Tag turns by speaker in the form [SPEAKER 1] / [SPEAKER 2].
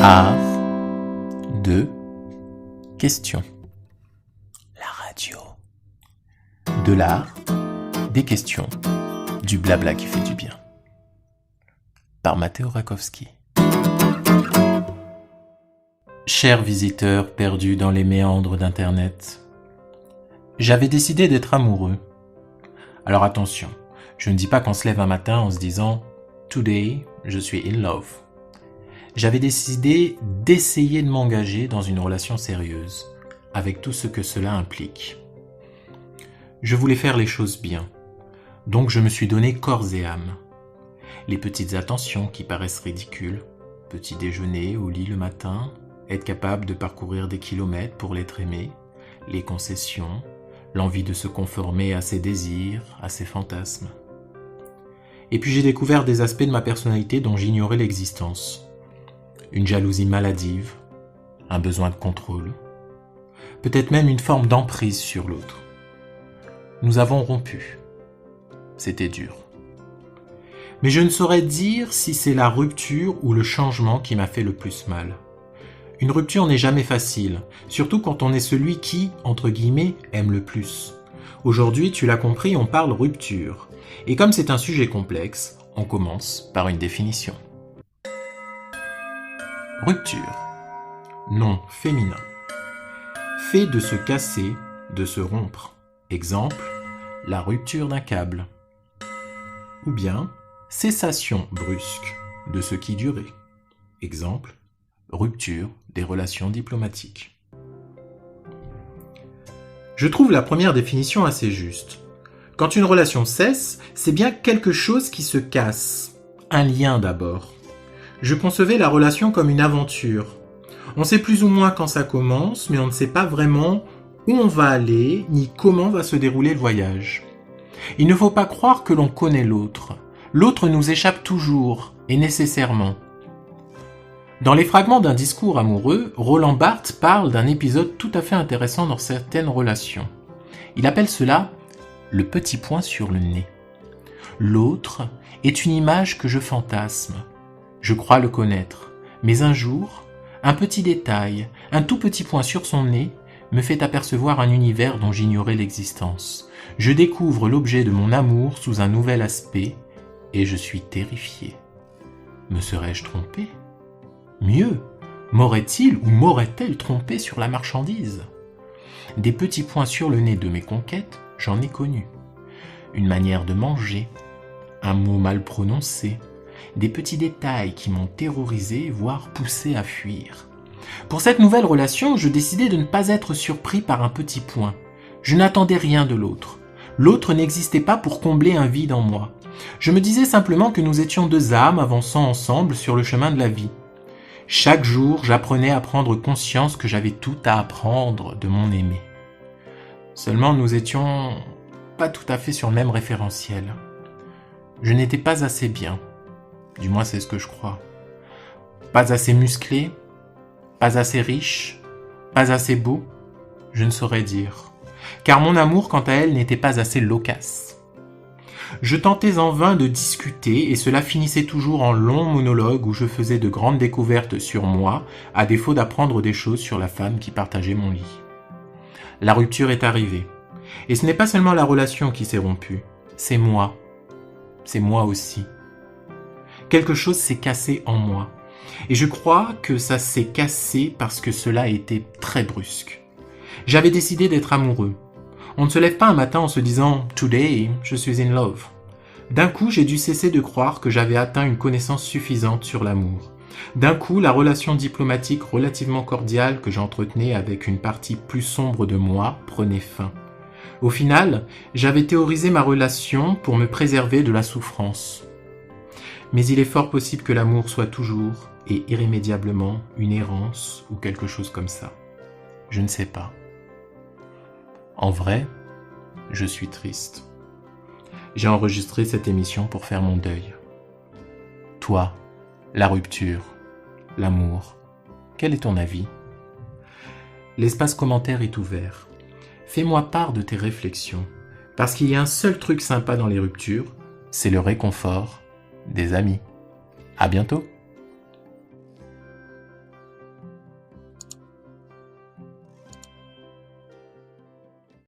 [SPEAKER 1] Art de question. La radio. De l'art, des questions, du blabla qui fait du bien. Par Matteo Rakowski. Chers visiteurs perdus dans les méandres d'Internet, j'avais décidé d'être amoureux. Alors attention, je ne dis pas qu'on se lève un matin en se disant « Today, je suis in love ». J'avais décidé d'essayer de m'engager dans une relation sérieuse, avec tout ce que cela implique. Je voulais faire les choses bien, donc je me suis donné corps et âme. Les petites attentions qui paraissent ridicules, petit déjeuner au lit le matin, être capable de parcourir des kilomètres pour l'être aimé, les concessions, l'envie de se conformer à ses désirs, à ses fantasmes. Et puis j'ai découvert des aspects de ma personnalité dont j'ignorais l'existence. Une jalousie maladive, un besoin de contrôle, peut-être même une forme d'emprise sur l'autre. Nous avons rompu. C'était dur. Mais je ne saurais dire si c'est la rupture ou le changement qui m'a fait le plus mal. Une rupture n'est jamais facile, surtout quand on est celui qui, entre guillemets, aime le plus. Aujourd'hui, tu l'as compris, on parle rupture. Et comme c'est un sujet complexe, on commence par une définition. Rupture. Nom féminin. Fait de se casser, de se rompre. Exemple, la rupture d'un câble. Ou bien, cessation brusque de ce qui durait. Exemple, rupture des relations diplomatiques. Je trouve la première définition assez juste. Quand une relation cesse, c'est bien quelque chose qui se casse. Un lien d'abord. Je concevais la relation comme une aventure. On sait plus ou moins quand ça commence, mais on ne sait pas vraiment où on va aller, ni comment va se dérouler le voyage. Il ne faut pas croire que l'on connaît l'autre. L'autre nous échappe toujours, et nécessairement. Dans les fragments d'un discours amoureux, Roland Barthes parle d'un épisode tout à fait intéressant dans certaines relations. Il appelle cela « le petit point sur le nez ». L'autre est une image que je fantasme. Je crois le connaître, mais un jour, un petit détail, un tout petit point sur son nez, me fait apercevoir un univers dont j'ignorais l'existence. Je découvre l'objet de mon amour sous un nouvel aspect, et je suis terrifié. Me serais-je trompé ? Mieux, m'aurait-il ou m'aurait-elle trompé sur la marchandise ? Des petits points sur le nez de mes conquêtes, j'en ai connu. Une manière de manger, un mot mal prononcé, des petits détails qui m'ont terrorisé, voire poussé à fuir. Pour cette nouvelle relation, je décidai de ne pas être surpris par un petit point. Je n'attendais rien de l'autre. L'autre n'existait pas pour combler un vide en moi. Je me disais simplement que nous étions deux âmes avançant ensemble sur le chemin de la vie. Chaque jour, j'apprenais à prendre conscience que j'avais tout à apprendre de mon aimé. Seulement, nous étions pas tout à fait sur le même référentiel. Je n'étais pas assez bien. Du moins, c'est ce que je crois. Pas assez musclé, pas assez riche, pas assez beau, je ne saurais dire. Car mon amour, quant à elle, n'était pas assez loquace. Je tentais en vain de discuter et cela finissait toujours en longs monologues où je faisais de grandes découvertes sur moi, à défaut d'apprendre des choses sur la femme qui partageait mon lit. La rupture est arrivée. Et ce n'est pas seulement la relation qui s'est rompue, c'est moi. C'est moi aussi. Quelque chose s'est cassé en moi. Et je crois que ça s'est cassé parce que cela a été très brusque. J'avais décidé d'être amoureux. On ne se lève pas un matin en se disant « Today, je suis in love ». D'un coup, j'ai dû cesser de croire que j'avais atteint une connaissance suffisante sur l'amour. D'un coup, la relation diplomatique relativement cordiale que j'entretenais avec une partie plus sombre de moi prenait fin. Au final, j'avais théorisé ma relation pour me préserver de la souffrance. Mais il est fort possible que l'amour soit toujours et irrémédiablement une errance ou quelque chose comme ça. Je ne sais pas. En vrai, je suis triste. J'ai enregistré cette émission pour faire mon deuil. Toi, la rupture, l'amour, quel est ton avis ? L'espace commentaire est ouvert. Fais-moi part de tes réflexions, parce qu'il y a un seul truc sympa dans les ruptures, c'est le réconfort des amis. À bientôt.